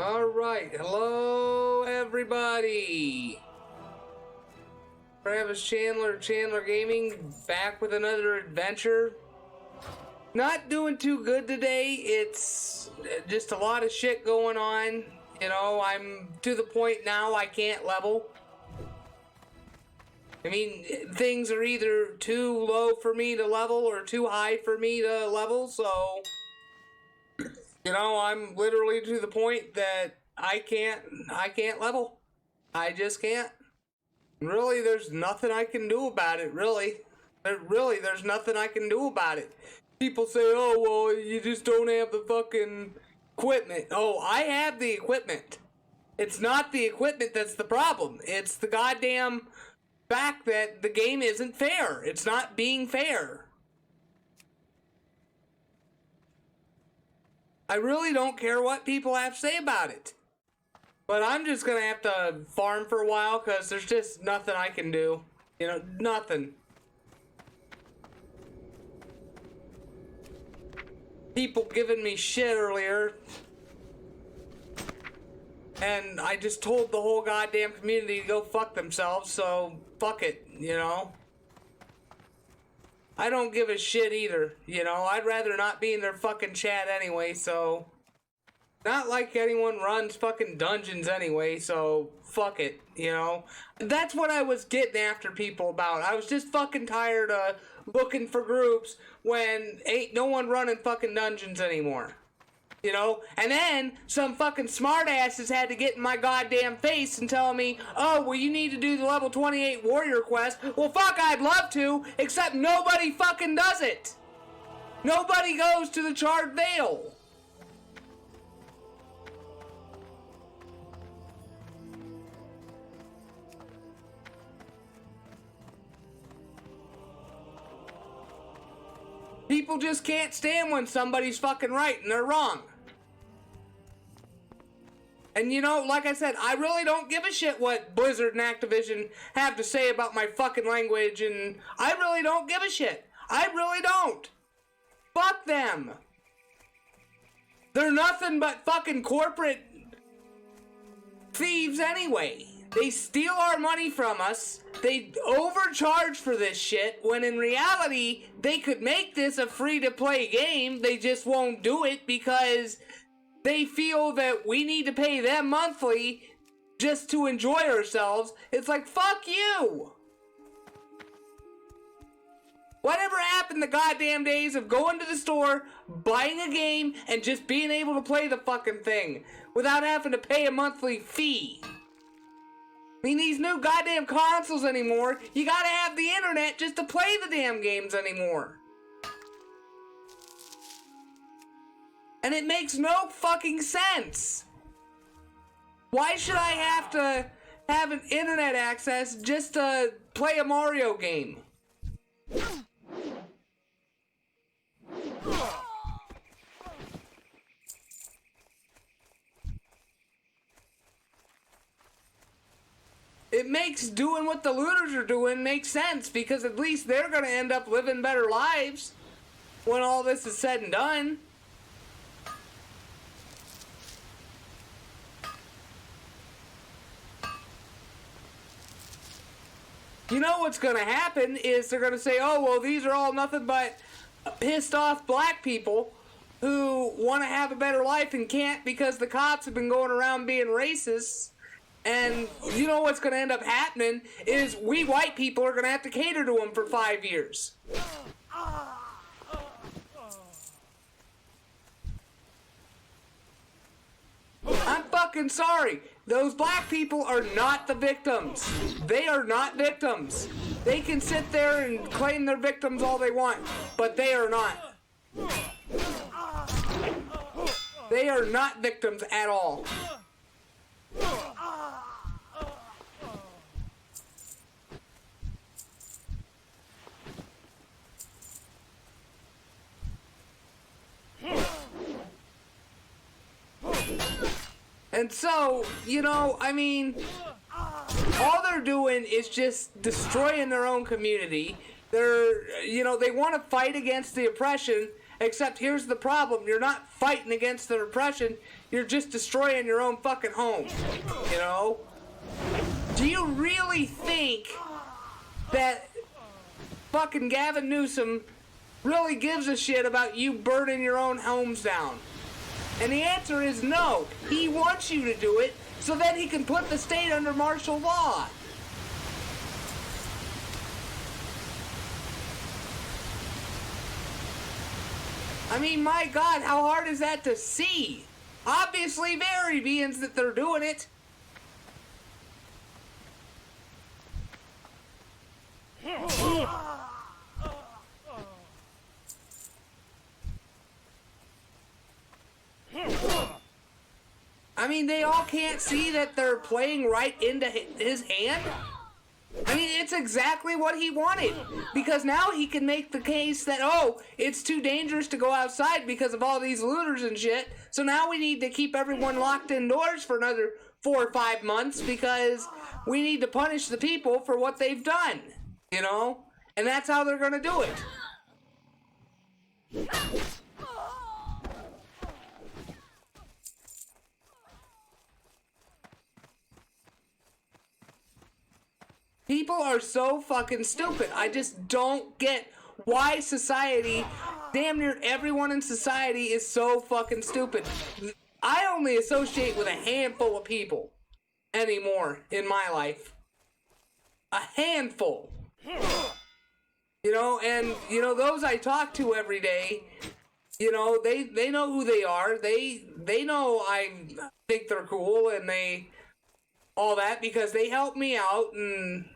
Alright, hello everybody! Travis Chandler, Chandler Gaming, back with another adventure. Not doing too good today. It's just a lot of shit going on. You know, I'm to the point now I can't level. I mean, things are either too low for me to level or too high for me to level, so... You know, I'm literally to the point that I can't level. I just can't. Really, there's nothing I can do about it, really. There's nothing I can do about it. People say, oh, well, you just don't have the fucking equipment. Oh, I have the equipment. It's not the equipment that's the problem. It's the goddamn fact that the game isn't fair. It's not being fair. I really don't care what people have to say about it. But I'm just gonna have to farm for a while because there's just nothing I can do. You know, nothing. People giving me shit earlier. And I just told the whole goddamn community to go fuck themselves, so fuck it, you know? I don't give a shit either, you know? I'd rather not be in their fucking chat anyway, so... Not like anyone runs fucking dungeons anyway, so fuck it, you know? That's what I was getting after people about. I was just fucking tired of looking for groups when ain't no one running fucking dungeons anymore. You know? And then some fucking smartasses had to get in my goddamn face and tell me, oh, well, you need to do the level 28 warrior quest. Well, fuck, I'd love to, except nobody fucking does it. Nobody goes to the Charred Vale. People just can't stand when somebody's fucking right and they're wrong. And you know, like I said, I really don't give a shit what Blizzard and Activision have to say about my fucking language, and I really don't give a shit. I really don't. Fuck them. They're nothing but fucking corporate thieves anyway. They steal our money from us. They overcharge for this shit, when in reality, they could make this a free-to-play game. They just won't do it because they feel that we need to pay them monthly just to enjoy ourselves. It's like, fuck you! Whatever happened the goddamn days of going to the store, buying a game, and just being able to play the fucking thing without having to pay a monthly fee? I mean, these new goddamn consoles anymore, you gotta have the internet just to play the damn games anymore. And it makes no fucking sense. Why should I have to have an internet access just to play a Mario game? It makes doing what the looters are doing makes sense, because at least they're gonna end up living better lives when all this is said and done. You know what's gonna happen is they're gonna say, oh, well, these are all nothing but pissed off black people who want to have a better life and can't because the cops have been going around being racist. And you know what's going to end up happening is we white people are going to have to cater to them for 5 years. I'm fucking sorry. Those black people are not the victims. They are not victims. They can sit there and claim they're victims all they want, but they are not. They are not victims at all. And so, you know, I mean, all they're doing is just destroying their own community. They're, you know, they want to fight against the oppression, Except here's the problem. You're not fighting against the repression. You're just destroying your own fucking home. You know? Do you really think that fucking Gavin Newsom really gives a shit about you burning your own homes down? And the answer is no. He wants you to do it so that he can put the state under martial law. I mean, my God, how hard is that to see? Obviously very, being that they're doing it. I mean, they all can't see that they're playing right into his hand? I mean, it's exactly what he wanted. Because now he can make the case that, oh, it's too dangerous to go outside because of all these looters and shit. So now we need to keep everyone locked indoors for another 4 or 5 months because we need to punish the people for what they've done. You know? And that's how they're gonna do it. People are so fucking stupid. I just don't get why society, damn near everyone in society is so fucking stupid. I only associate with a handful of people anymore in my life. A handful. You know, and, you know, those I talk to every day, you know, they know who they are. They know I think they're cool and all that because they help me out and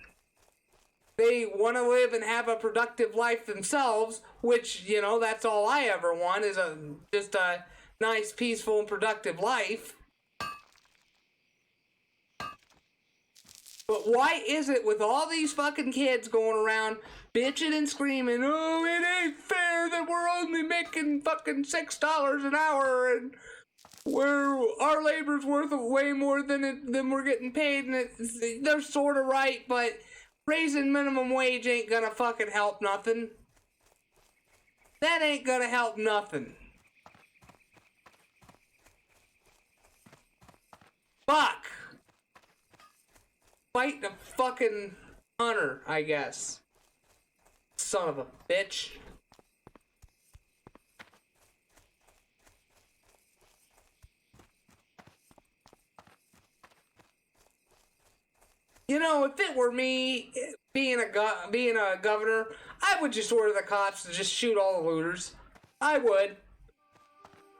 they want to live and have a productive life themselves, which, you know, that's all I ever want is just a nice, peaceful, and productive life. But why is it with all these fucking kids going around bitching and screaming, oh, it ain't fair that we're only making fucking $6 an hour and our labor's worth way more than we're getting paid, and they're sort of right, but raising minimum wage ain't gonna fucking help nothing. That ain't gonna help nothing. Fuck. Fight the fucking hunter, I guess. Son of a bitch. You know, if it were me being a governor, I would just order the cops to just shoot all the looters. I would.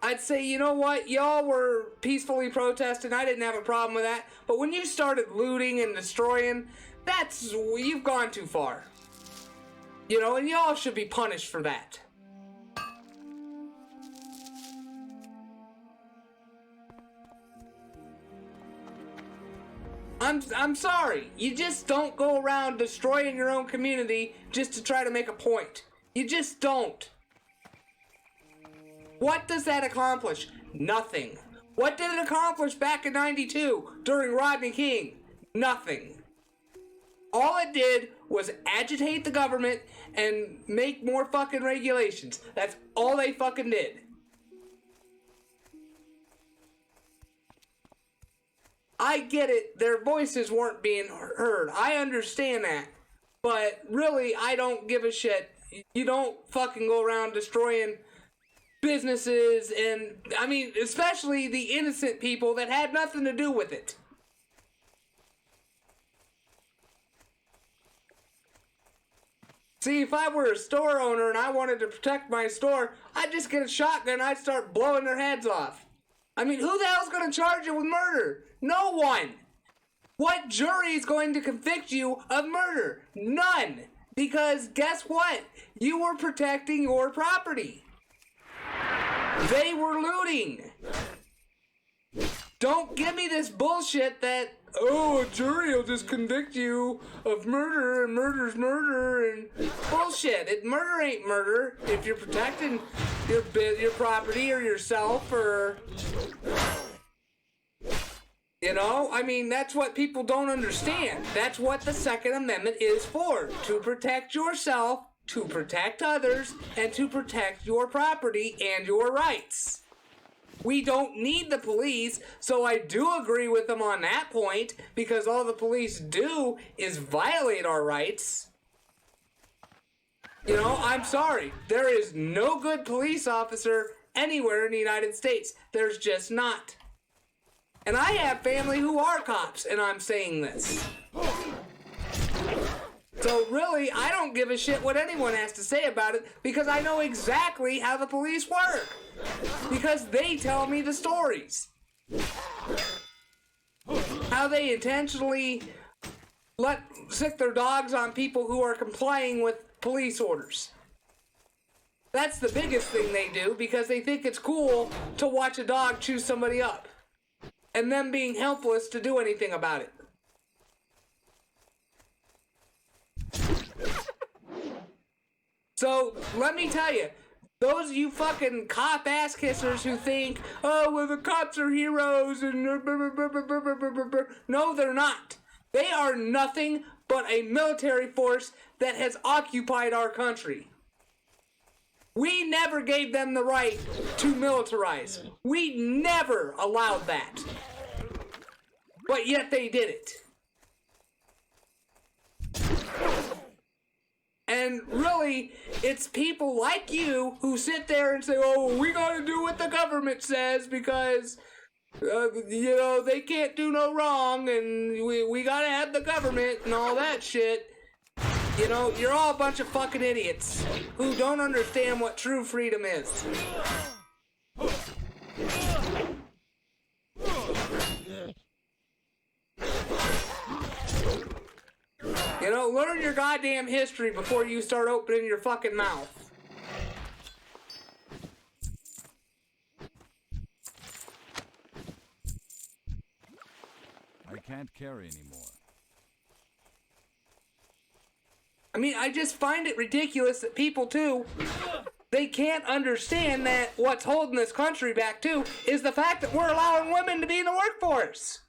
I'd say, you know what, y'all were peacefully protesting, I didn't have a problem with that, but when you started looting and destroying, you've gone too far. You know, and y'all should be punished for that. I'm sorry, you just don't go around destroying your own community just to try to make a point. You just don't. What does that accomplish? Nothing. What did it accomplish back in '92 during Rodney King? Nothing. All it did was agitate the government and make more fucking regulations. That's all they fucking did. I get it, their voices weren't being heard. I understand that. But really, I don't give a shit. You don't fucking go around destroying businesses and, I mean, especially the innocent people that had nothing to do with it. See, if I were a store owner and I wanted to protect my store, I'd just get a shotgun and I'd start blowing their heads off. I mean, who the hell's going to charge you with murder? No one. What jury is going to convict you of murder? None. Because guess what? You were protecting your property. They were looting. Don't give me this bullshit that, oh, a jury will just convict you of murder and murder's murder and bullshit. Murder ain't murder if you're protecting your property or yourself or, you know, I mean, that's what people don't understand. That's what the Second Amendment is for, to protect yourself to protect others and to protect your property and your rights. We don't need the police, so I do agree with them on that point, because all the police do is violate our rights. You know, I'm sorry. There is no good police officer anywhere in the United States. There's just not. And I have family who are cops, and I'm saying this. So really, I don't give a shit what anyone has to say about it, because I know exactly how the police work. Because they tell me the stories. How they intentionally sick their dogs on people who are complying with police orders. That's the biggest thing they do, because they think it's cool to watch a dog chew somebody up. And them being helpless to do anything about it. So, let me tell you, those of you fucking cop ass kissers who think, oh, well, the cops are heroes and no, they're not. They are nothing but a military force that has occupied our country. We never gave them the right to militarize. We never allowed that. But yet they did it. And really, it's people like you who sit there and say, oh, we gotta do what the government says because, you know, they can't do no wrong and we gotta have the government and all that shit. You know, you're all a bunch of fucking idiots who don't understand what true freedom is. You know, learn your goddamn history before you start opening your fucking mouth. I can't carry anymore. I mean, I just find it ridiculous that people, too, they can't understand that what's holding this country back, too, is the fact that we're allowing women to be in the workforce.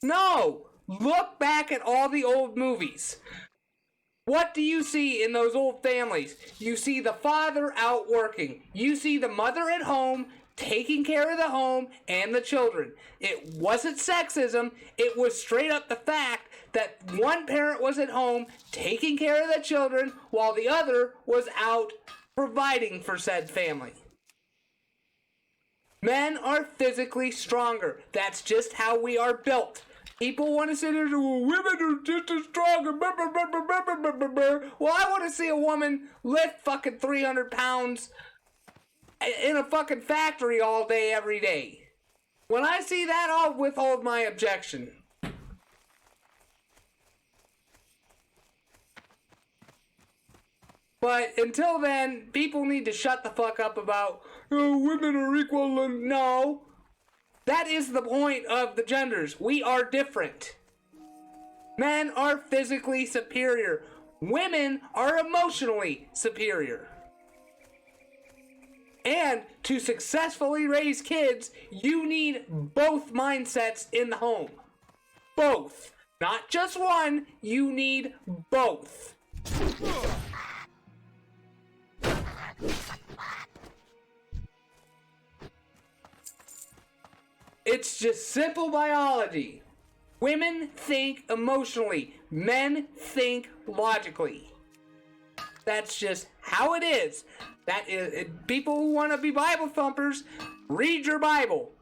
No! Look back at all the old movies. What do you see in those old families? You see the father out working. You see the mother at home taking care of the home and the children. It wasn't sexism. It was straight up the fact that one parent was at home taking care of the children while the other was out providing for said family. Men are physically stronger. That's just how we are built. People want to sit there and say, well, women are just as strong. Well, I want to see a woman lift fucking 300 pounds in a fucking factory all day, every day. When I see that, I'll withhold my objection. But until then, people need to shut the fuck up about, oh, women are equal and no. That is the point of the genders. We are different. Men are physically superior. Women are emotionally superior. And to successfully raise kids, you need both mindsets in the home. Both. Not just one, you need both. It's just simple biology. Women think emotionally. Men think logically. That's just how it is. That is, people who want to be Bible thumpers, read your Bible.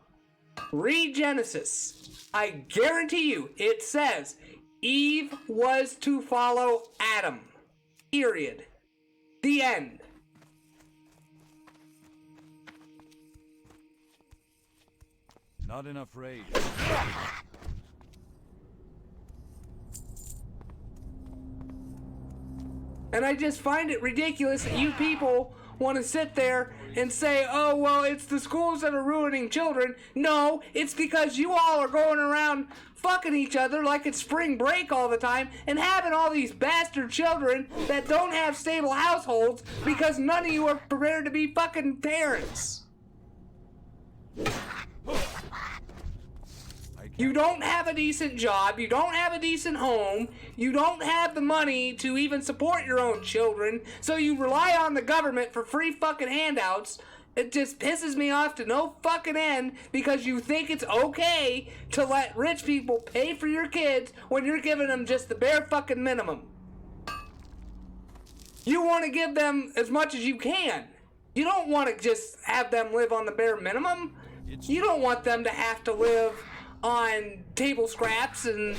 Read Genesis. I guarantee you, it says Eve was to follow Adam. Period. The end. Not enough rage. And I just find it ridiculous that you people want to sit there and say, oh, well, it's the schools that are ruining children. No, it's because you all are going around fucking each other like it's spring break all the time and having all these bastard children that don't have stable households because none of you are prepared to be fucking parents. I You don't have a decent job, you don't have a decent home, you don't have the money to even support your own children, so you rely on the government for free fucking handouts. It just pisses me off to no fucking end because you think it's okay to let rich people pay for your kids when you're giving them just the bare fucking minimum. You want to give them as much as you can. You don't want to just have them live on the bare minimum. You don't want them to have to live on table scraps and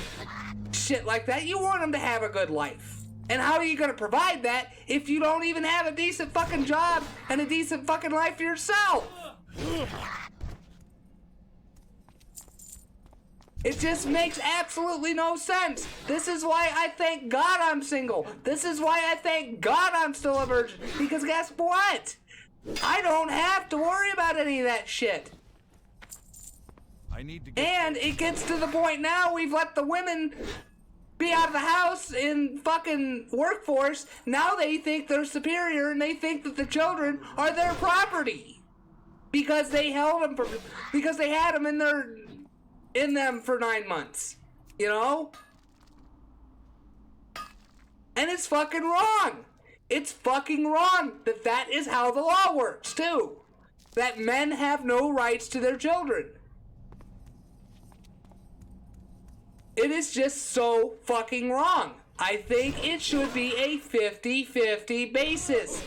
shit like that. You want them to have a good life. And how are you going to provide that if you don't even have a decent fucking job and a decent fucking life for yourself? It just makes absolutely no sense. This is why I thank God I'm single. This is why I thank God I'm still a virgin. Because guess what? I don't have to worry about any of that shit. I need to get And it gets to the point now we've let the women be out of the house in fucking workforce. Now they think they're superior and they think that the children are their property because they held them because they had them in them for 9 months, you know? And it's fucking wrong. It's fucking wrong that is how the law works too. That men have no rights to their children. It is just so fucking wrong. I think it should be a 50-50 basis.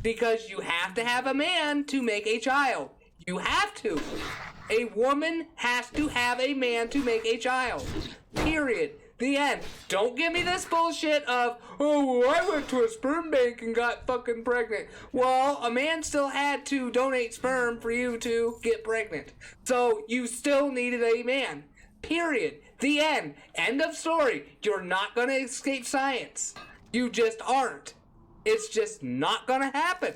Because you have to have a man to make a child. You have to. A woman has to have a man to make a child. Period. The end. Don't give me this bullshit of, oh, well, I went to a sperm bank and got fucking pregnant. Well, a man still had to donate sperm for you to get pregnant. So you still needed a man. Period. The end. End of story. You're not going to escape science. You just aren't. It's just not going to happen.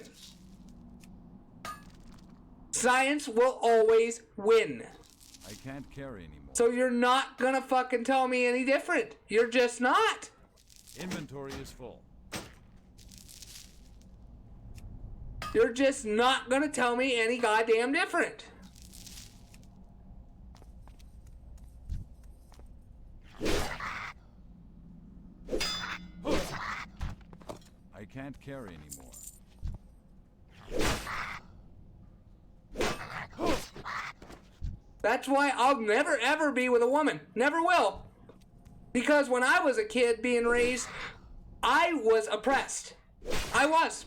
Science will always win. I can't carry anymore. So you're not going to fucking tell me any different. You're just not. Inventory is full. You're just not going to tell me any goddamn different. I can't carry anymore. That's why I'll never ever be with a woman. Never will. Because when I was a kid being raised, I was oppressed. I was.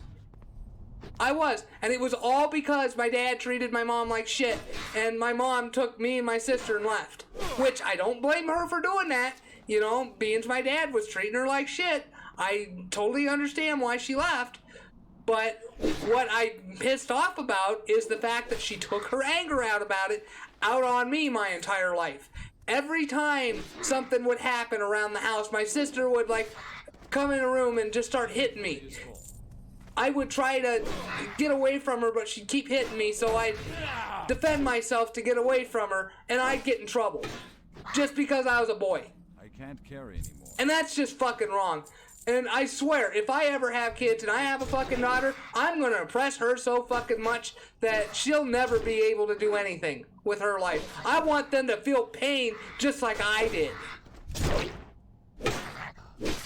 And it was all because my dad treated my mom like shit. And my mom took me and my sister and left. Which I don't blame her for doing that. You know, being my dad was treating her like shit. I totally understand why she left. But what I'm pissed off about is the fact that she took her anger out on me my entire life. Every time something would happen around the house, my sister would like come in a room and just start hitting me. I would try to get away from her, but she'd keep hitting me, so I'd defend myself to get away from her, and I'd get in trouble. Just because I was a boy. I can't carry anymore. And that's just fucking wrong. And I swear, if I ever have kids and I have a fucking daughter, I'm gonna oppress her so fucking much that she'll never be able to do anything with her life. I want them to feel pain just like I did.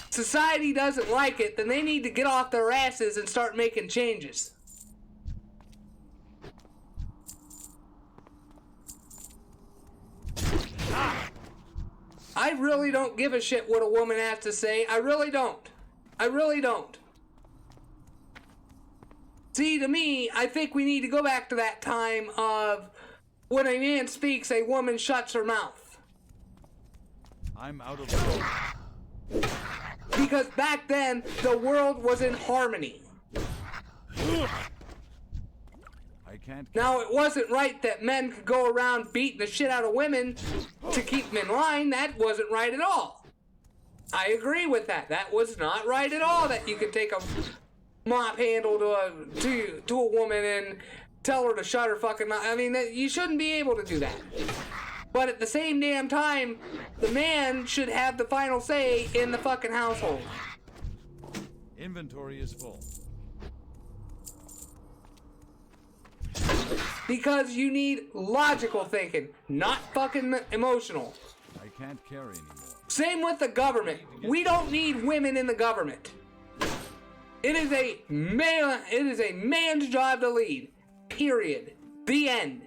Society doesn't like it, then they need to get off their asses and start making changes. I really don't give a shit what a woman has to say. I really don't. I really don't. See, to me, I think we need to go back to that time of when a man speaks, a woman shuts her mouth. I'm out of road. Because back then, the world was in harmony. I can't. Now, it wasn't right that men could go around beating the shit out of women to keep them in line. That wasn't right at all. I agree with that. That was not right at all, that you could take a mop handle to a woman and tell her to shut her fucking mouth. I mean, you shouldn't be able to do that. But at the same damn time, the man should have the final say in the fucking household. Inventory is full. Because you need logical thinking, not fucking emotional. I can't carry anymore. Same with the government. We don't need women in the government. It is a man's job to lead. Period. The end.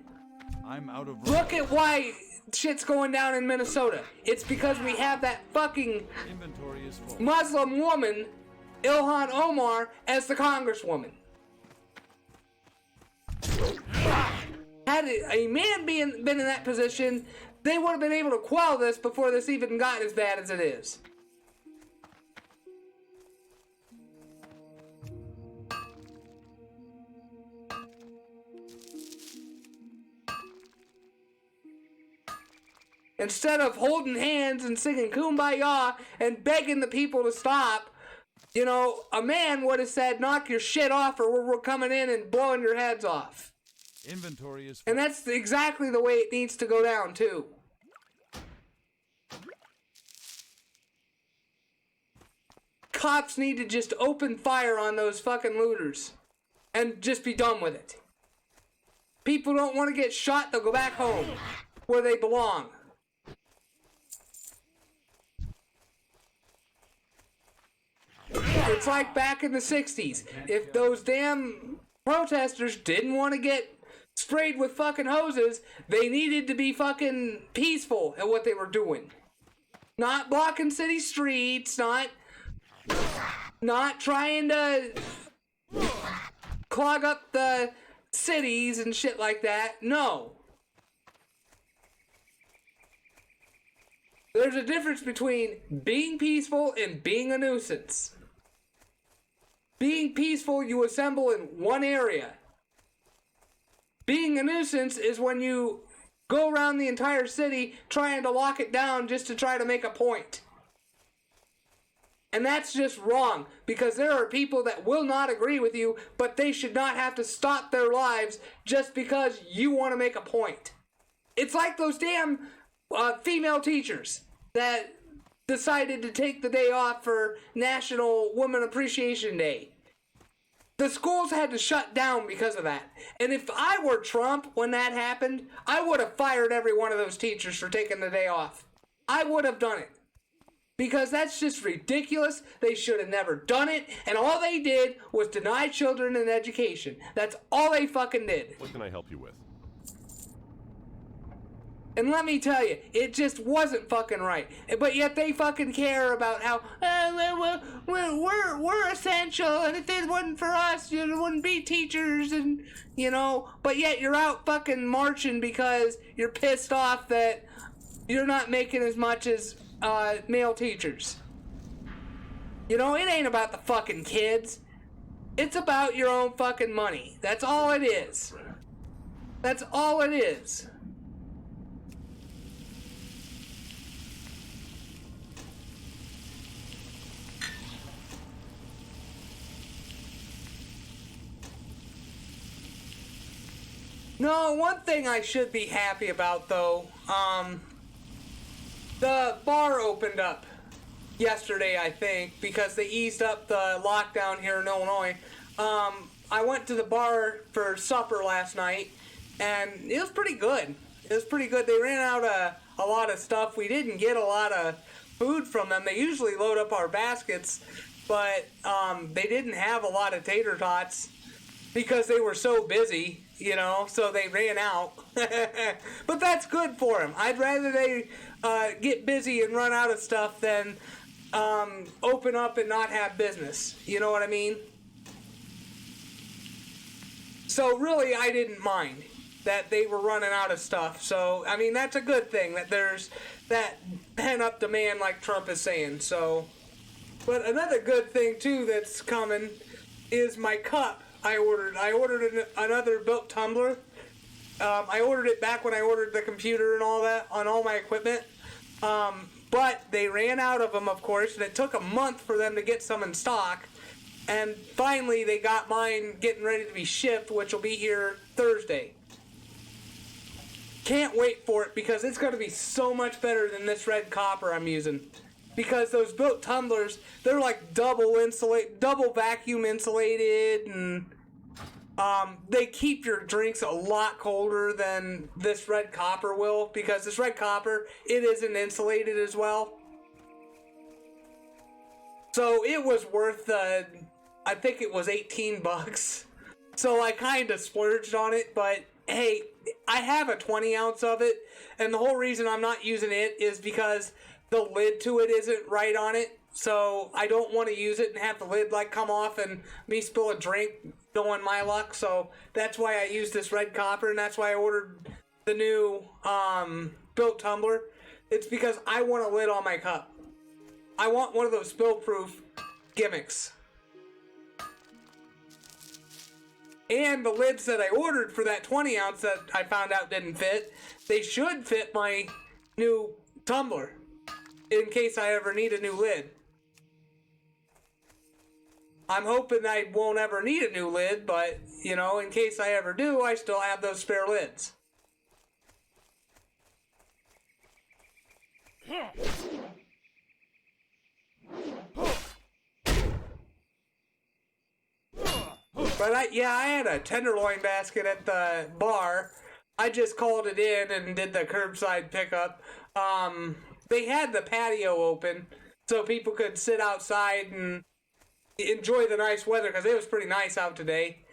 I'm out of room. Look at why shit's going down in Minnesota. It's because we have that fucking Inventory is full. Muslim woman, Ilhan Omar, as the congresswoman. Had a man been in that position, they would have been able to quell this before this even got as bad as it is. Instead of holding hands and singing Kumbaya and begging the people to stop, you know, a man would have said, knock your shit off or we're coming in and blowing your heads off. Inventory is full. And that's exactly the way it needs to go down, too. Cops need to just open fire on those fucking looters and just be done with it. People don't want to get shot, they'll go back home where they belong. It's like back in the 60s. If those damn protesters didn't want to get sprayed with fucking hoses, they needed to be fucking peaceful at what they were doing. Not blocking city streets, not trying to clog up the cities and shit like that. No. There's a difference between being peaceful and being a nuisance. Being peaceful, you assemble in one area. Being a nuisance is when you go around the entire city trying to lock it down just to try to make a point. And that's just wrong, because there are people that will not agree with you, but they should not have to stop their lives just because you want to make a point. It's like those damn female teachers that decided to take the day off for National Women Appreciation Day. The schools had to shut down because of that. And if I were Trump when that happened, I would have fired every one of those teachers for taking the day off. I would have done it. Because that's just ridiculous. They should have never done it. And all they did was deny children an education. That's all they fucking did. What can I help you with? And let me tell you, it just wasn't fucking right. But yet they fucking care about how, we're essential, and if it wasn't for us, there wouldn't be teachers, and, you know, but yet you're out fucking marching because you're pissed off that you're not making as much as male teachers. You know, it ain't about the fucking kids. It's about your own fucking money. That's all it is. That's all it is. No, one thing I should be happy about, though, the bar opened up yesterday, I think, because they eased up the lockdown here in Illinois. I went to the bar for supper last night, and it was pretty good. It was pretty good. They ran out a lot of stuff. We didn't get a lot of food from them. They usually load up our baskets, but they didn't have a lot of tater tots because they were so busy. You know, so they ran out. But that's good for them. I'd rather they get busy and run out of stuff than open up and not have business. You know what I mean? So really, I didn't mind that they were running out of stuff. So, I mean, that's a good thing that there's that pent-up demand like Trump is saying. So, but another good thing, too, that's coming is my cup. I ordered another built tumbler. I ordered it back when I ordered the computer and all that on all my equipment. But they ran out of them, of course, and it took a month for them to get some in stock. And finally, they got mine getting ready to be shipped, which will be here Thursday. Can't wait for it because it's going to be so much better than this red copper I'm using. Because those built tumblers, they're like double vacuum insulated, and They keep your drinks a lot colder than this red copper will, because this red copper, it isn't insulated as well. So it was worth, I think it was $18. So I kind of splurged on it, but hey, I have a 20 ounce of it, and the whole reason I'm not using it is because the lid to it isn't right on it. So I don't want to use it and have the lid like come off and me spill a drink, knowing my luck. So that's why I use this red copper, and that's why I ordered the new built tumbler. It's because I want a lid on my cup. I want one of those spill-proof gimmicks. And the lids that I ordered for that 20 ounce that I found out didn't fit, they should fit my new tumbler in case I ever need a new lid. I'm hoping I won't ever need a new lid, but, you know, in case I ever do, I still have those spare lids. But I had a tenderloin basket at the bar. I just called it in and did the curbside pickup. They had the patio open so people could sit outside and enjoy the nice weather, because it was pretty nice out today.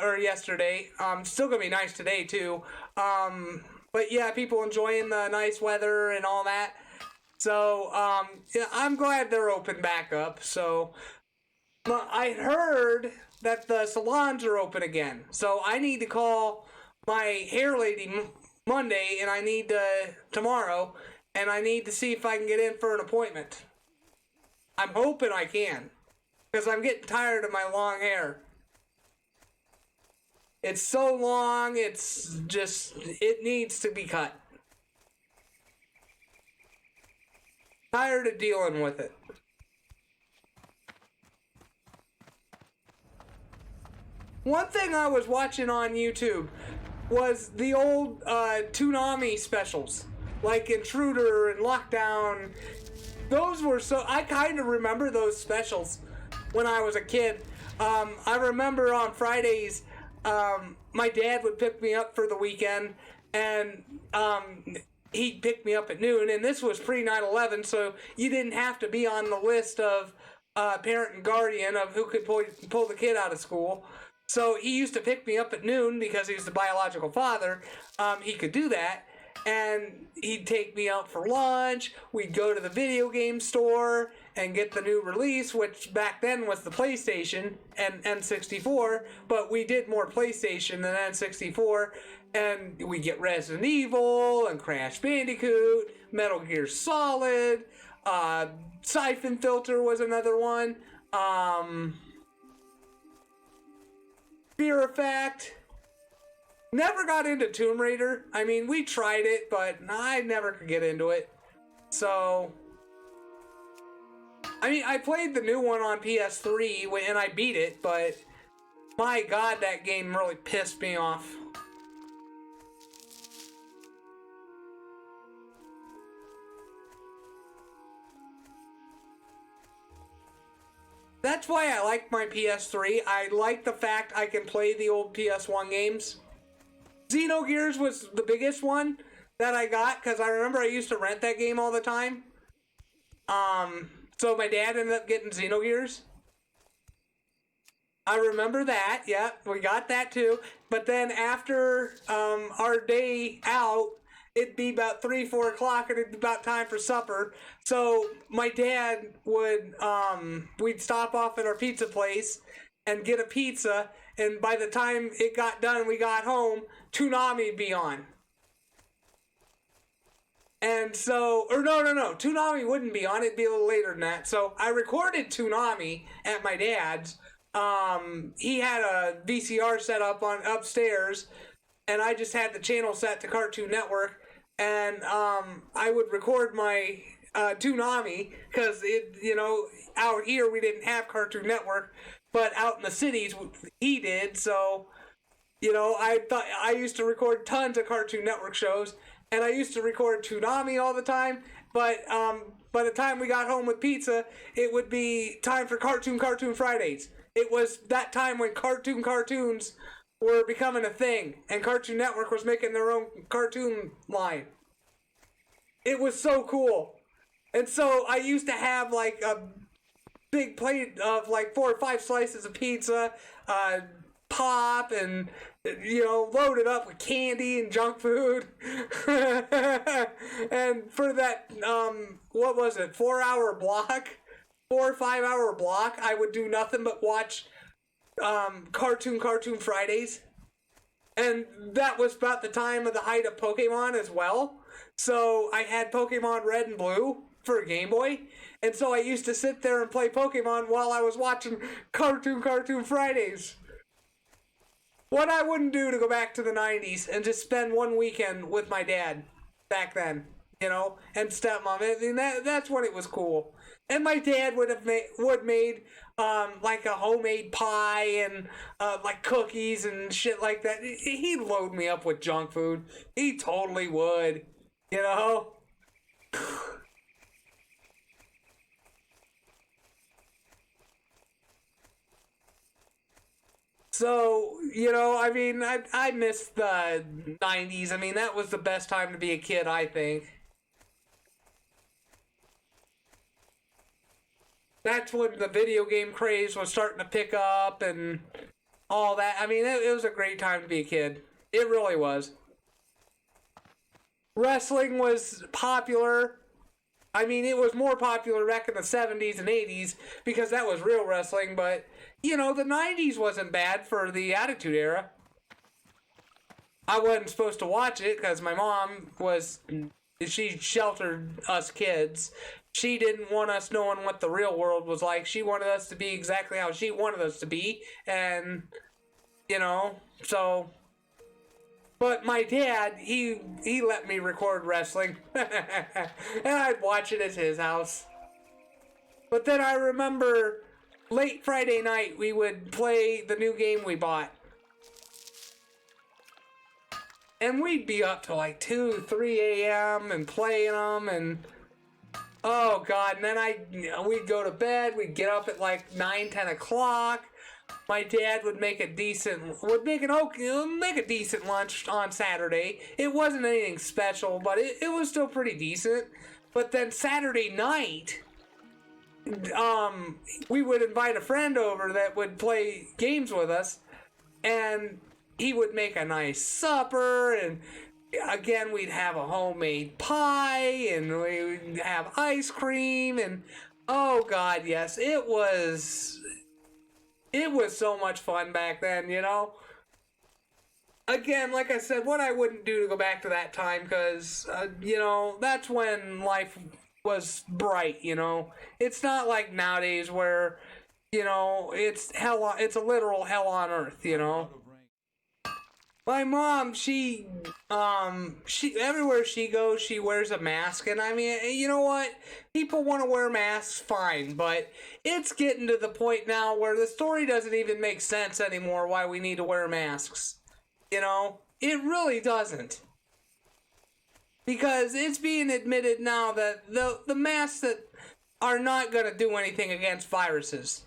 Or yesterday. Still gonna be nice today too. But yeah, people enjoying the nice weather and all that. So yeah, I'm glad they're open back up. So I heard that the salons are open again. So I need to call my hair lady Monday, and I need tomorrow, and I need to see if I can get in for an appointment. I'm hoping I can, because I'm getting tired of my long hair. It's so long, it's just, it needs to be cut. Tired of dealing with it. One thing I was watching on YouTube was the old Toonami specials, like Intruder and Lockdown. Those were so, I kind of remember those specials when I was a kid. I remember on Fridays, my dad would pick me up for the weekend, and he'd pick me up at noon, and this was pre 9/11, so you didn't have to be on the list of parent and guardian of who could pull the kid out of school. So he used to pick me up at noon because he was the biological father. He could do that, and he'd take me out for lunch. We'd go to the video game store and get the new release, which back then was the PlayStation and N64, but we did more PlayStation than N64, and we get Resident Evil and Crash Bandicoot, Metal Gear Solid, Siphon Filter was another one, Fear Effect. Never got into Tomb Raider. I mean, we tried it, but I never could get into it. So, I mean, I played the new one on PS3 and I beat it, but my God, that game really pissed me off. That's why I like my PS3. I like the fact I can play the old PS1 games. Xenogears was the biggest one that I got, because I remember I used to rent that game all the time. So my dad ended up getting Xenogears. I remember that, yeah, we got that too. But then after our day out, it'd be about 3, 4 o'clock, and it'd be about time for supper. So my dad would, we'd stop off at our pizza place and get a pizza, and by the time it got done, we got home, Toonami'd be on. And so, or no, Toonami wouldn't be on, it'd be a little later than that. So I recorded Toonami at my dad's. He had a VCR set up on upstairs, and I just had the channel set to Cartoon Network, and I would record my Toonami, because it, you know, out here we didn't have Cartoon Network, but out in the cities he did. So, you know, I used to record tons of Cartoon Network shows, and I used to record Toonami all the time. But by the time we got home with pizza, it would be time for Cartoon Fridays. it was that time when cartoons were becoming a thing, and Cartoon Network was making their own cartoon line. It was so cool. And so I used to have like a big plate of like 4 or 5 slices of pizza, pop, and loaded up with candy and junk food. And for that, 4 or 5 hour block, I would do nothing but watch Cartoon Fridays. And that was about the time of the height of Pokemon as well. So I had Pokemon Red and Blue for Game Boy. And so I used to sit there and play Pokemon while I was watching Cartoon Fridays. What I wouldn't do to go back to the 90s and just spend one weekend with my dad back then, and stepmom. I mean, that's when it was cool. And my dad would made like a homemade pie and like cookies and shit like that. He'd load me up with junk food. He totally would, So, I mean, I miss the 90s. I mean, that was the best time to be a kid, I think. That's when the video game craze was starting to pick up and all that. I mean, it was a great time to be a kid. It really was. Wrestling was popular. I mean, it was more popular back in the 70s and 80s because that was real wrestling, but, the 90s wasn't bad for the Attitude Era. I wasn't supposed to watch it because my mom she sheltered us kids. She didn't want us knowing what the real world was like. She wanted us to be exactly how she wanted us to be, and, so... But my dad, he let me record wrestling, and I'd watch it at his house. But then I remember late Friday night, we would play the new game we bought. And we'd be up to like 2, 3 a.m. and playing them, and oh God, and then we'd go to bed, we'd get up at like 9, 10 o'clock. My dad would make a decent lunch on Saturday. It wasn't anything special, but it was still pretty decent. But then Saturday night, we would invite a friend over that would play games with us, and he would make a nice supper, and again, we'd have a homemade pie, and we'd have ice cream, and oh God, yes, it was so much fun back then, Again, like I said, what I wouldn't do to go back to that time, because, that's when life was bright, It's not like nowadays where, it's a literal hell on earth, My mom, she everywhere she goes, she wears a mask, and I mean, you know what? People want to wear masks, fine, but it's getting to the point now where the story doesn't even make sense anymore why we need to wear masks. It really doesn't. Because it's being admitted now that the masks that are not going to do anything against viruses,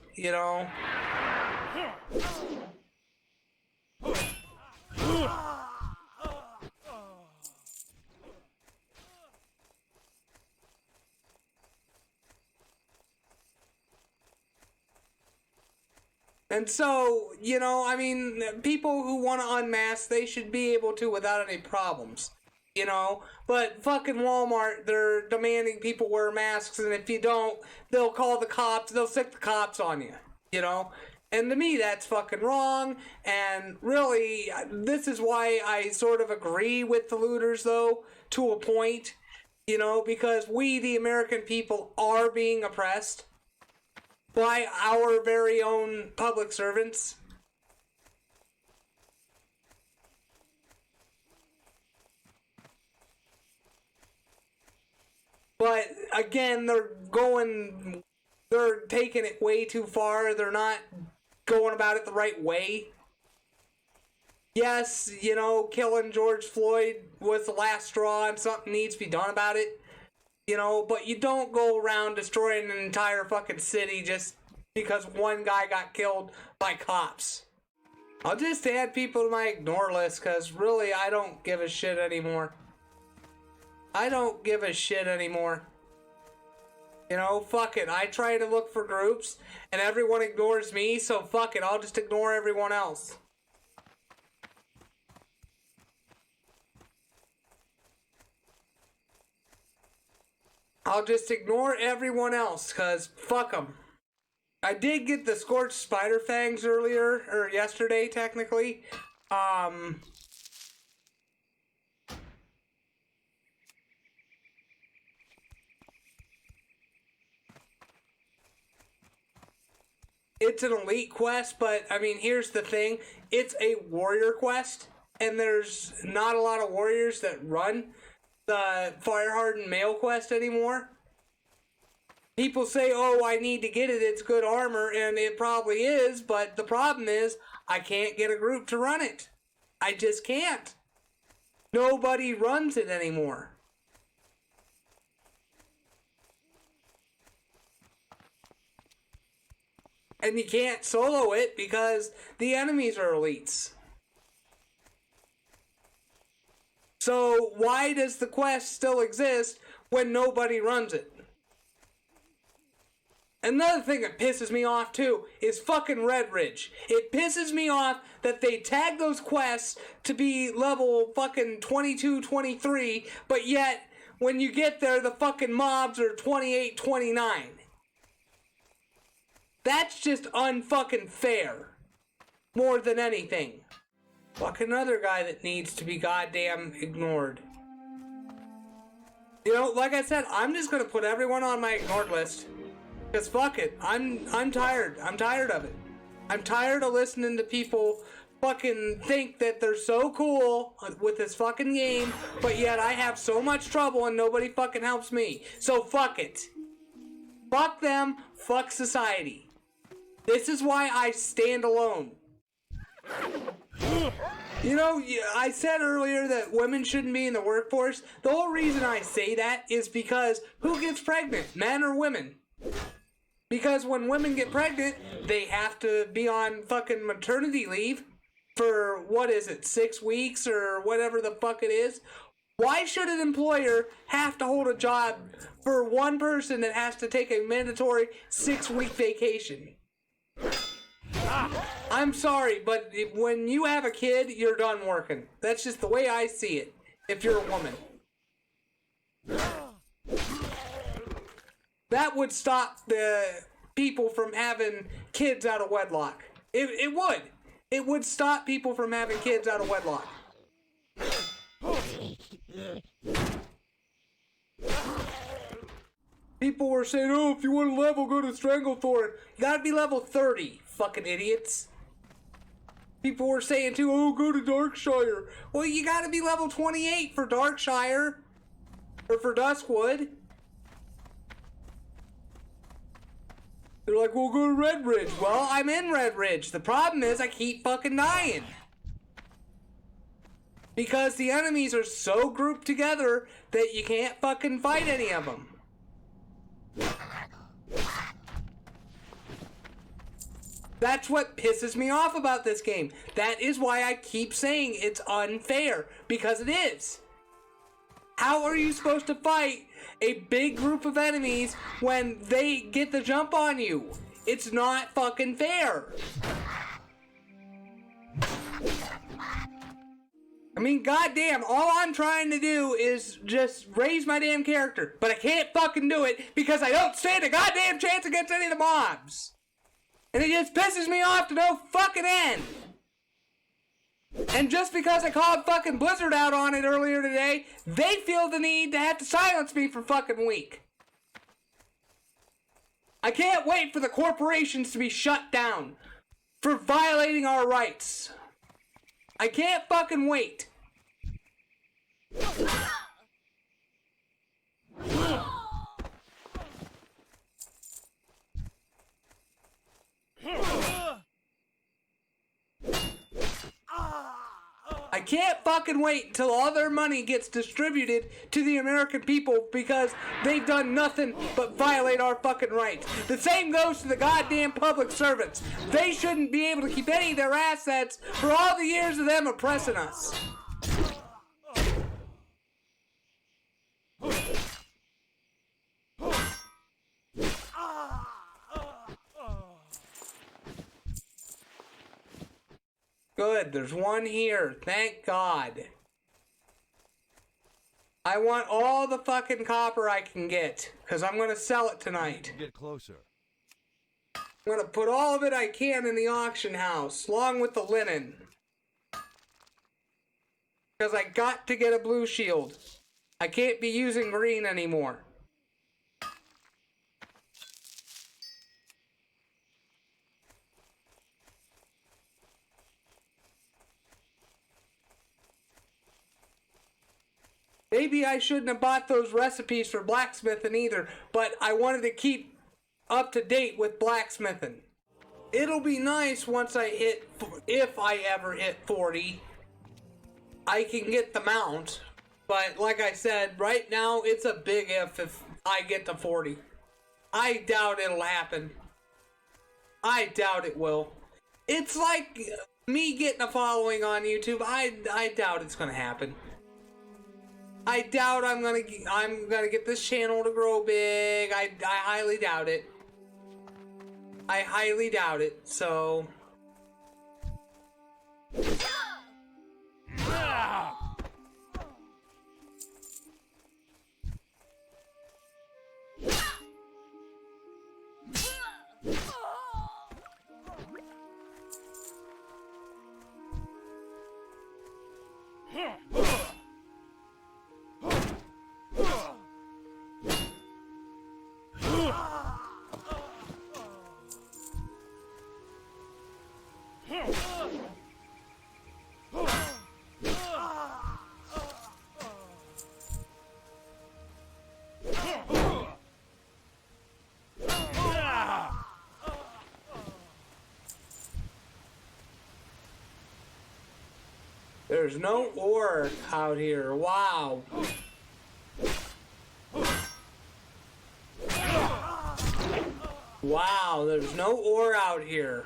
And so, I mean, people who want to unmask, they should be able to without any problems, But fucking Walmart, they're demanding people wear masks, and if you don't, they'll call the cops, they'll stick the cops on you, And to me, that's fucking wrong, and really, this is why I sort of agree with the looters, though, to a point, because we, the American people, are being oppressed by our very own public servants. But again, they're taking it way too far. They're not going about it the right way. Yes, killing George Floyd was the last straw and something needs to be done about it. But you don't go around destroying an entire fucking city just because one guy got killed by cops. I'll just add people to my ignore list because really I don't give a shit anymore. I don't give a shit anymore. You know, fuck it. I try to look for groups and everyone ignores me, so fuck it. I'll just ignore everyone else. I'll just ignore everyone else because fuck them. I did get the scorched spider fangs earlier, or yesterday technically. It's an elite quest, but I mean, here's the thing. It's a warrior quest, and there's not a lot of warriors that run the Fire Hardened Male quest anymore. People say, oh, I need to get it, it's good armor, and it probably is, but the problem is, I can't get a group to run it. I just can't. Nobody runs it anymore. And you can't solo it because the enemies are elites. So why does the quest still exist when nobody runs it? Another thing that pisses me off too is fucking Red Ridge. It pisses me off that they tag those quests to be level fucking 22, 23, but yet when you get there the fucking mobs are 28, 29. That's just unfucking fair. More than anything. Fuck another guy that needs to be goddamn ignored. You know, like I said, I'm just gonna put everyone on my ignored list. Because fuck it, I'm tired. I'm tired of it. I'm tired of listening to people fucking think that they're so cool with this fucking game, but yet I have so much trouble and nobody fucking helps me. So fuck it. Fuck them, fuck society. This is why I stand alone. You know, I said earlier that women shouldn't be in the workforce. The whole reason I say that is because who gets pregnant, men or women? Because when women get pregnant, they have to be on fucking maternity leave for, what is it, 6 weeks or whatever the fuck it is. Why should an employer have to hold a job for one person that has to take a mandatory 6-week vacation? I'm sorry, but when you have a kid, you're done working. That's just the way I see it, if you're a woman. That would stop the people from having kids out of wedlock. It would. It would stop people from having kids out of wedlock. People were saying, oh, if you want to level, go to Stranglethorn. You gotta be level 30, fucking idiots. People were saying too, oh, go to Darkshire. Well, you gotta be level 28 for Darkshire. Or for Duskwood. They're like, well, go to Red Ridge. Well, I'm in Red Ridge. The problem is I keep fucking dying. Because the enemies are so grouped together that you can't fucking fight any of them. That's what pisses me off about this game. That is why I keep saying it's unfair. Because it is. How are you supposed to fight a big group of enemies when they get the jump on you? It's not fucking fair. I mean, goddamn, all I'm trying to do is just raise my damn character. But I can't fucking do it because I don't stand a goddamn chance against any of the mobs. And it just pisses me off to no fucking end. And just because I called fucking Blizzard out on it earlier today, they feel the need to have to silence me for fucking a week. I can't wait for the corporations to be shut down for violating our rights. I can't fucking wait. I I can't fucking wait until all their money gets distributed to the American people because they've done nothing but violate our fucking rights. The same goes to the goddamn public servants. They shouldn't be able to keep any of their assets for all the years of them oppressing us. Good, there's one here. Thank God. I want all the fucking copper I can get, because I'm going to sell it tonight. Get closer. I'm going to put all of it I can in the auction house, along with the linen. Because I got to get a blue shield. I can't be using green anymore. Maybe I shouldn't have bought those recipes for blacksmithing either, but I wanted to keep up to date with blacksmithing. It'll be nice once I hit, if I ever hit 40, I can get the mount. But like I said, right now it's a big if I get to 40. I doubt it'll happen. I doubt it will. It's like me getting a following on YouTube. I doubt it's gonna happen. I doubt I'm gonna get this channel to grow big. I highly doubt it. I highly doubt it. So. There's no ore out here. Wow. Wow, there's no ore out here.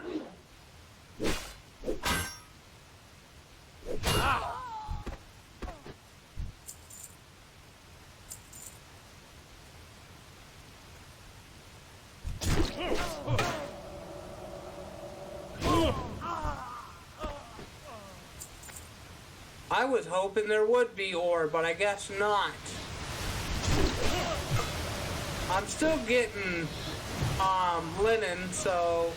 I was hoping there would be ore, but I guess not. I'm still getting linen, so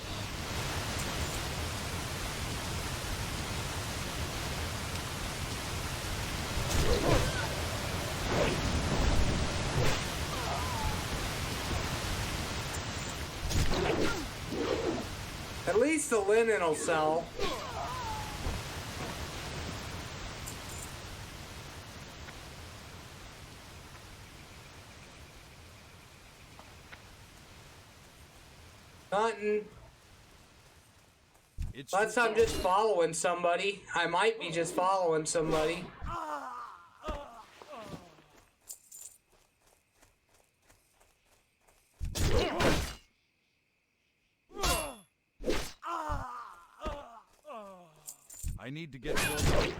at least the linen will sell. Nothing. Unless I'm just following somebody. I might be just following somebody. I need to get closer.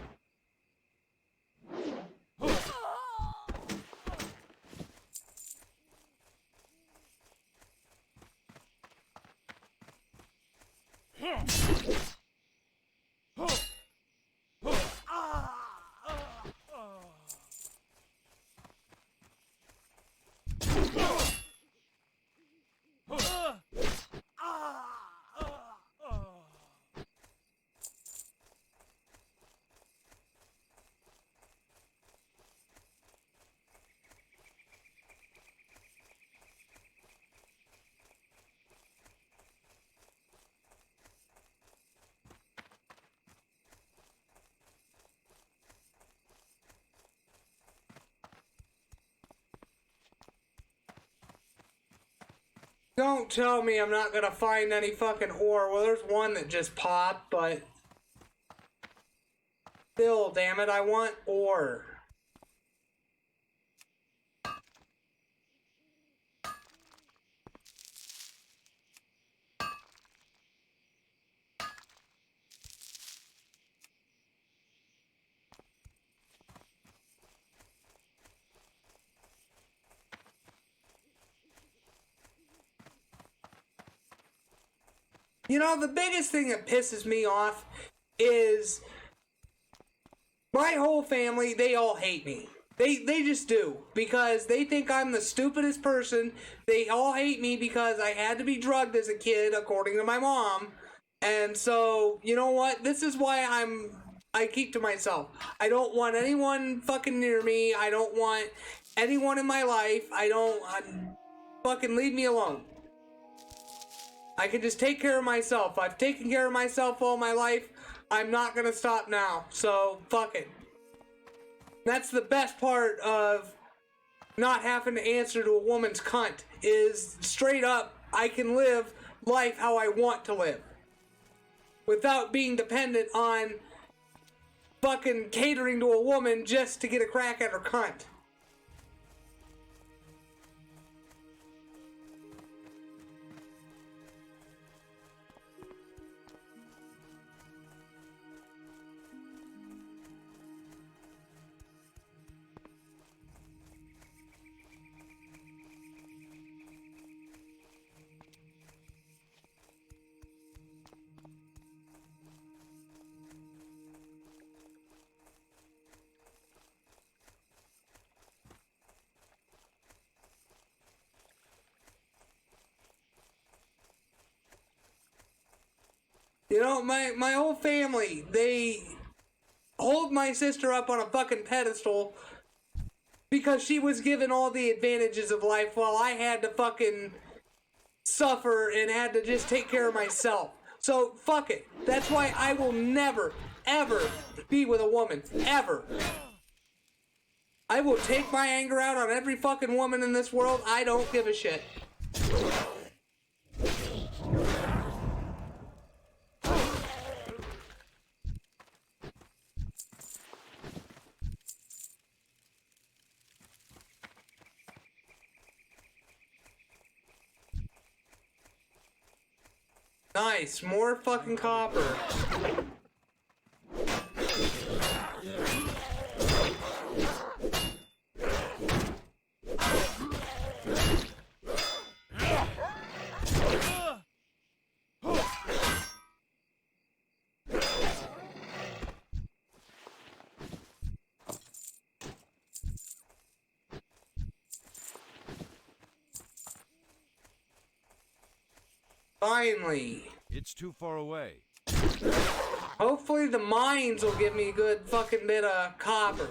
Don't tell me I'm not gonna find any fucking ore. Well, there's one that just popped, but Still, damn it, I want ore. You know, the biggest thing that pisses me off is my whole family, they all hate me. They just do. Because they think I'm the stupidest person. They all hate me because I had to be drugged as a kid, according to my mom. And so, you know what? This is why I keep to myself. I don't want anyone fucking near me. I don't want anyone in my life. Fucking leave me alone. I can just take care of myself. I've taken care of myself all my life. I'm not gonna stop now. So, fuck it. That's the best part of not having to answer to a woman's cunt, is straight up, I can live life how I want to live. Without being dependent on fucking catering to a woman just to get a crack at her cunt. You know, my whole family, they hold my sister up on a fucking pedestal because she was given all the advantages of life while I had to fucking suffer and had to just take care of myself. So, fuck it. That's why I will never, ever be with a woman. Ever. I will take my anger out on every fucking woman in this world. I don't give a shit. Nice, more fucking copper. Finally. It's too far away. Hopefully the mines will give me a good fucking bit of copper.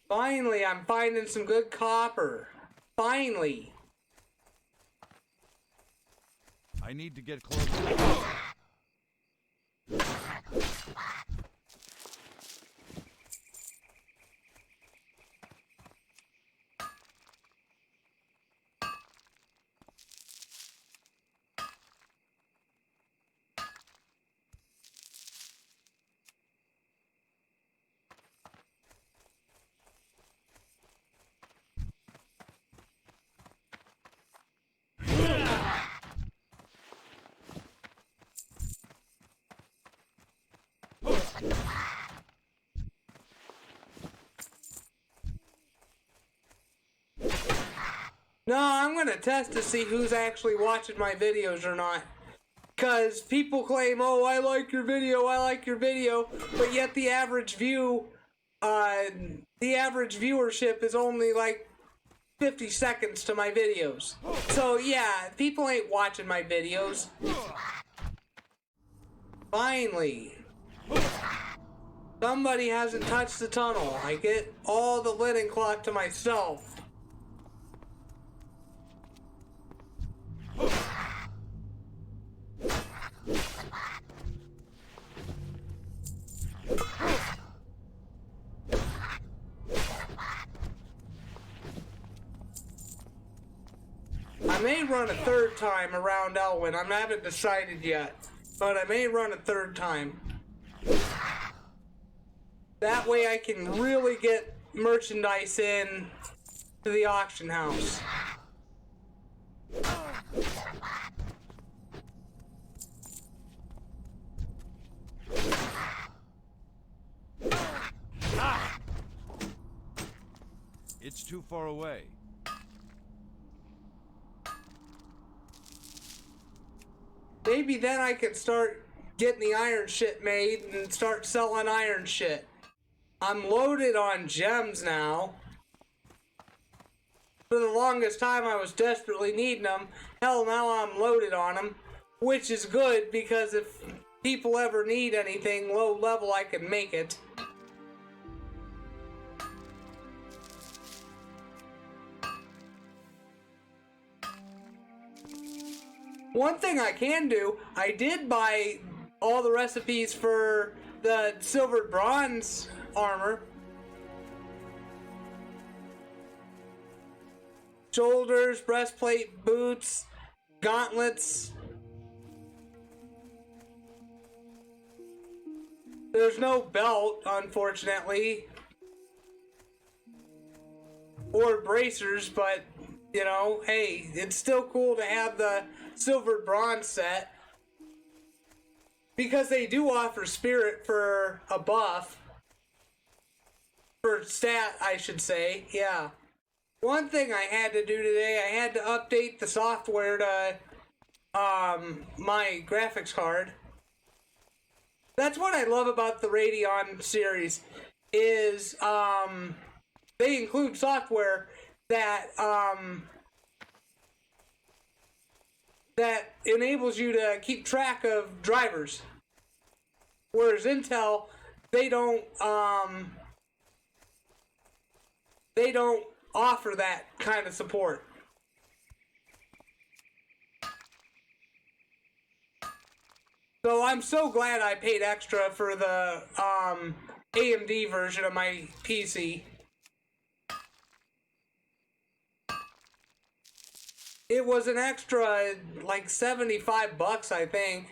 Finally, I'm finding some good copper. Finally. I need to get closer. No, I'm gonna test to see who's actually watching my videos or not. Because people claim, oh, I like your video, but yet the average viewership is only like 50 seconds to my videos. So yeah, people ain't watching my videos. Finally. Somebody hasn't touched the tunnel. I get all the linen cloth to myself. I may run a third time around Elwyn. I haven't decided yet, but I may run a third time. That way I can really get merchandise in to the auction house. It's too far away. Maybe then I could start getting the iron shit made and start selling iron shit. I'm loaded on gems now. For the longest time I was desperately needing them. Hell, now I'm loaded on them. Which is good because if people ever need anything low level, I can make it. One thing I can do, I did buy all the recipes for the silver bronze armor. Shoulders, breastplate, boots, gauntlets. There's no belt, unfortunately. Or bracers, but, you know, hey, it's still cool to have the silver bronze set. Because they do offer spirit for a buff. For stat, I should say, yeah. One thing I had to do today, I had to update the software to my graphics card. That's what I love about the Radeon series, is they include software that that enables you to keep track of drivers. Whereas Intel, they don't offer that kind of support. So I'm so glad I paid extra for the AMD version of my PC. It was an extra like $75, I think,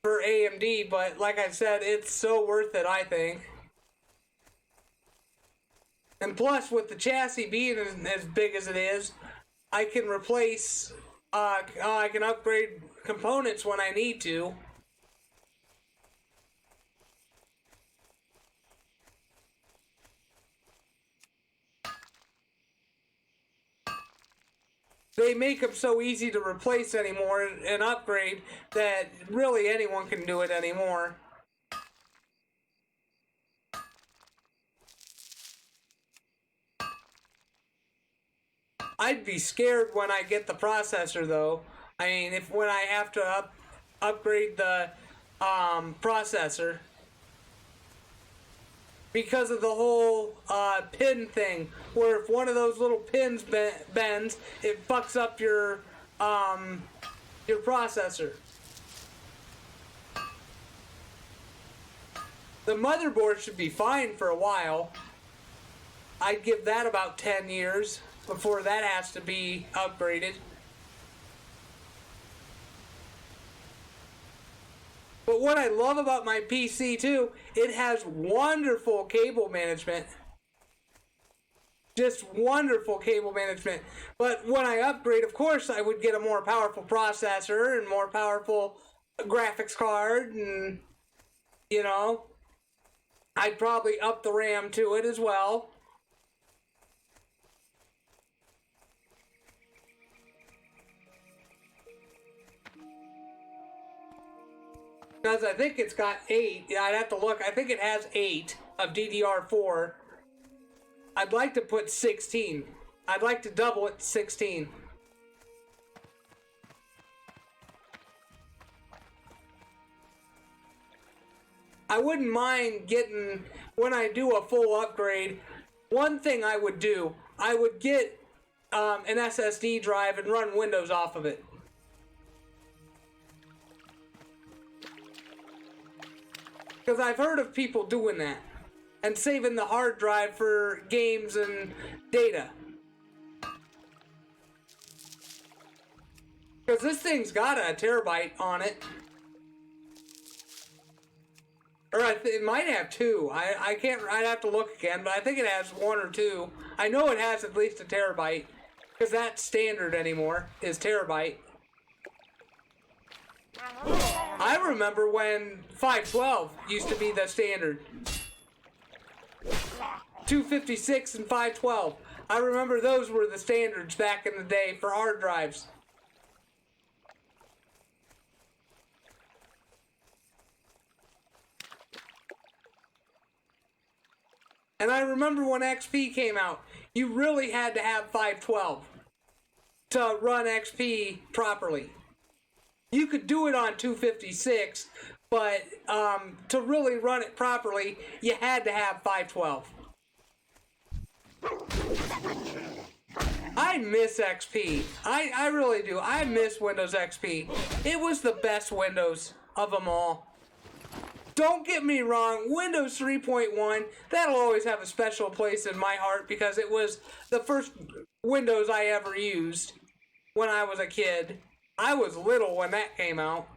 for AMD, but like I said, it's so worth it, I think. And plus, with the chassis being as big as it is, I can replace, I can upgrade components when I need to. They make them so easy to replace anymore and upgrade that really anyone can do it anymore. I'd be scared when I get the processor, though. I mean, when I have to upgrade the processor, because of the whole pin thing, where if one of those little pins bends, it fucks up your processor. The motherboard should be fine for a while. I'd give that about 10 years before that has to be upgraded. But what I love about my PC too, it has wonderful cable management. Just wonderful cable management. But when I upgrade, of course, I would get a more powerful processor and more powerful graphics card, and, you know, I'd probably up the RAM to it as well. Because I think it's got 8. Yeah, I'd have to look. I think it has 8 of DDR4. I'd like to put 16. I'd like to double it to 16. I wouldn't mind getting, when I do a full upgrade, one thing I would do, I would get an SSD drive and run Windows off of it. Because I've heard of people doing that and saving the hard drive for games and data. Because this thing's got a terabyte on it. Or it might have 2. I can't, I'd have to look again, but I think it has 1 or 2. I know it has at least a terabyte. Because that's standard anymore, is terabyte. I remember when 512 used to be the standard. 256 and 512. I remember those were the standards back in the day for hard drives. And I remember when XP came out, you really had to have 512 to run XP properly. You could do it on 256, but to really run it properly, you had to have 512. I miss XP. I really do. I miss Windows XP. It was the best Windows of them all. Don't get me wrong, Windows 3.1, that'll always have a special place in my heart because it was the first Windows I ever used when I was a kid. I was little when that came out.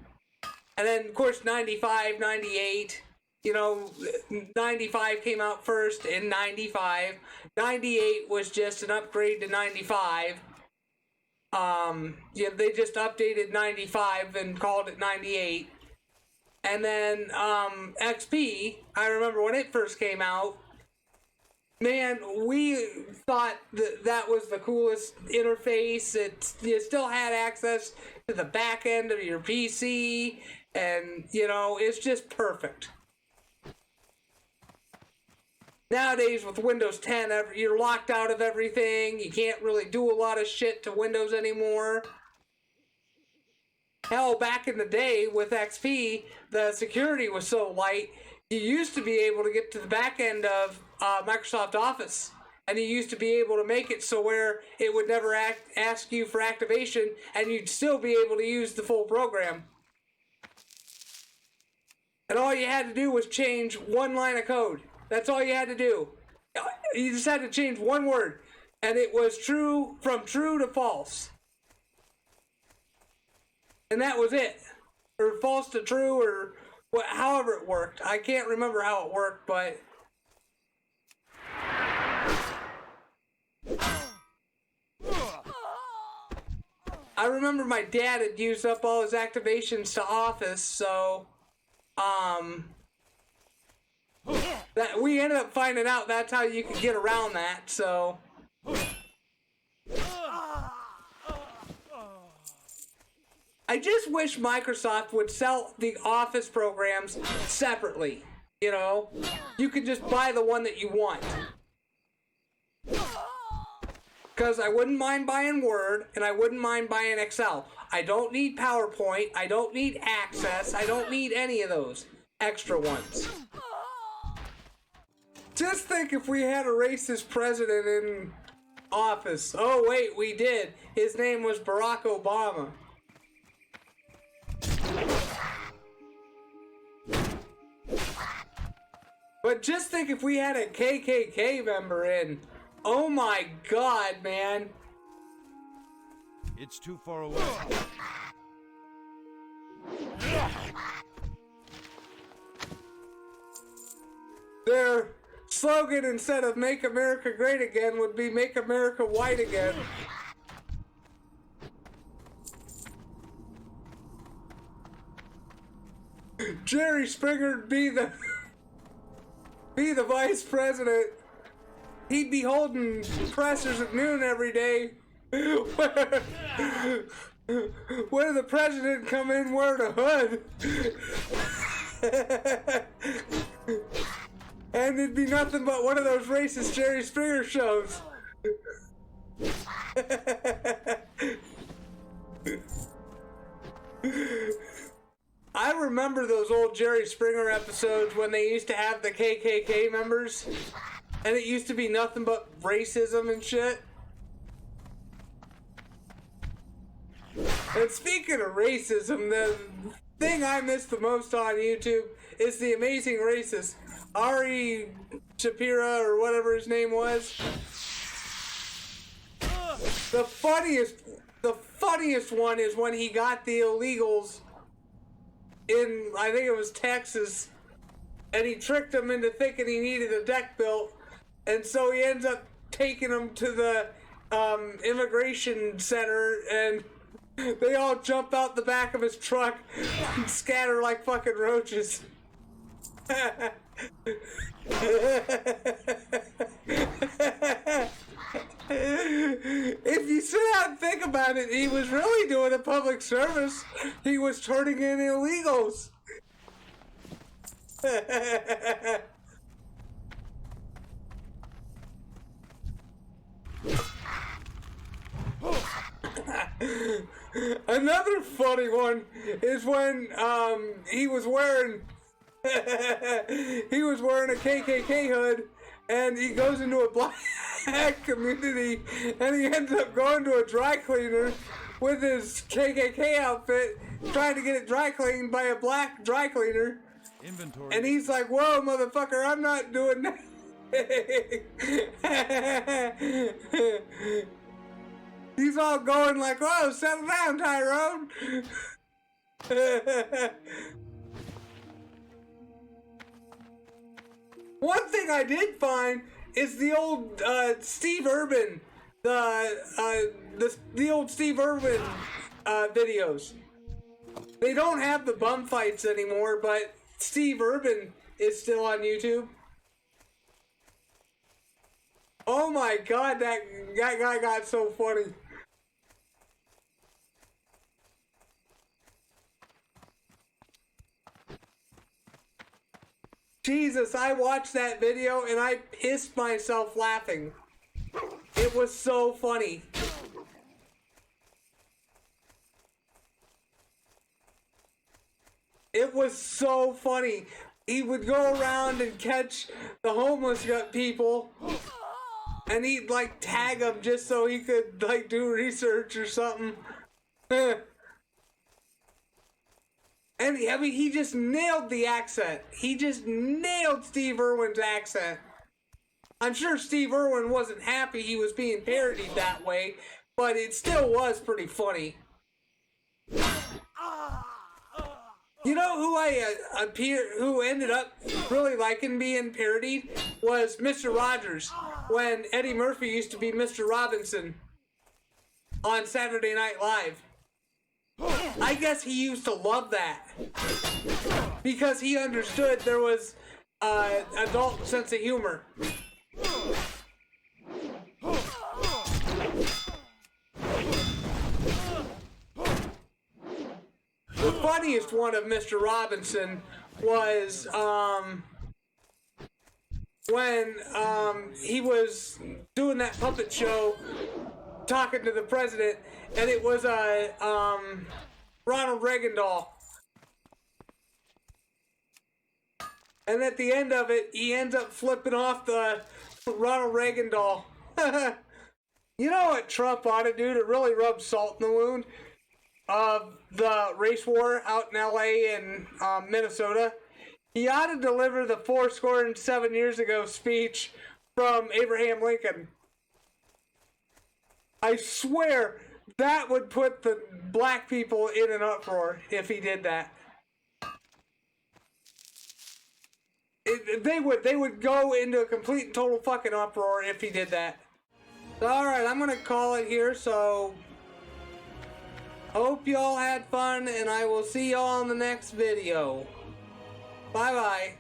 And then, of course, 95, 98, you know, 95 came out first in 95. 98 was just an upgrade to 95. Yeah, they just updated 95 and called it 98. And then XP, I remember when it first came out, man, we thought that was the coolest interface. You still had access to the back end of your PC, and, you know, it's just perfect. Nowadays, with Windows 10, you're locked out of everything. You can't really do a lot of shit to Windows anymore. Hell, back in the day with XP, the security was so light, you used to be able to get to the back end of Microsoft Office, and you used to be able to make it so where it would never ask you for activation, and you'd still be able to use the full program. And all you had to do was change one line of code. That's all you had to do. You just had to change one word, and it was true, from true to false. And that was it. Or false to true, or however it worked. I can't remember how it worked, but... I remember my dad had used up all his activations to Office, so... that we ended up finding out that's how you could get around that, so... I just wish Microsoft would sell the Office programs separately, you know? You could just buy the one that you want. Because I wouldn't mind buying Word, and I wouldn't mind buying Excel. I don't need PowerPoint, I don't need Access, I don't need any of those extra ones. Just think if we had a racist president in office. Oh wait, we did. His name was Barack Obama. But just think if we had a KKK member in. Oh my God, man. It's too far away. Their slogan, instead of "Make America Great Again," would be "Make America White Again." Jerry Springer'd be the vice president. He'd be holding pressers at noon every day where the president come in wearing a hood. And it'd be nothing but one of those racist Jerry Springer shows. I remember those old Jerry Springer episodes when they used to have the KKK members, and it used to be nothing but racism and shit. And speaking of racism, the thing I miss the most on YouTube is the Amazing Racist, Ari Shapira or whatever his name was. The funniest one is when he got the illegals in, I think it was Texas, and he tricked them into thinking he needed a deck built, and so he ends up taking them to the immigration center, and they all jump out the back of his truck and scatter like fucking roaches. If you sit down and think about it, he was really doing a public service. He was turning in illegals. Another funny one is when he was wearing a KKK hood, and he goes into a black community, and he ends up going to a dry cleaner with his KKK outfit, trying to get it dry cleaned by a black dry cleaner. Inventory. And he's like, "Whoa, motherfucker, I'm not doing that." He's all going like, "Whoa, settle down, Tyrone." One thing I did find is the old Steve Urban, the old Steve Urban videos. They don't have the bum fights anymore, but Steve Urban is still on YouTube. Oh my god, that guy got so funny. Jesus, I watched that video and I pissed myself laughing. It was so funny. It was so funny. He would go around and catch the homeless people, and he'd like tag them just so he could like do research or something. And I mean, he just nailed the accent. He just nailed Steve Irwin's accent. I'm sure Steve Irwin wasn't happy he was being parodied that way, but it still was pretty funny. You know who ended up really liking being parodied was Mr. Rogers, when Eddie Murphy used to be Mr. Robinson on Saturday Night Live. I guess he used to love that because he understood there was adult sense of humor. The funniest one of Mr. Robinson was when he was doing that puppet show talking to the president, and it was a Ronald Reagan doll. And at the end of it, he ends up flipping off the Ronald Reagan doll. You know what Trump ought to do to really rub salt in the wound of the race war out in LA and Minnesota? He ought to deliver the 407 years ago speech from Abraham Lincoln. I swear that would put the black people in an uproar if he did that. They would go into a complete and total fucking uproar if he did that. Alright, I'm gonna call it here, so hope y'all had fun, and I will see y'all in the next video. Bye bye.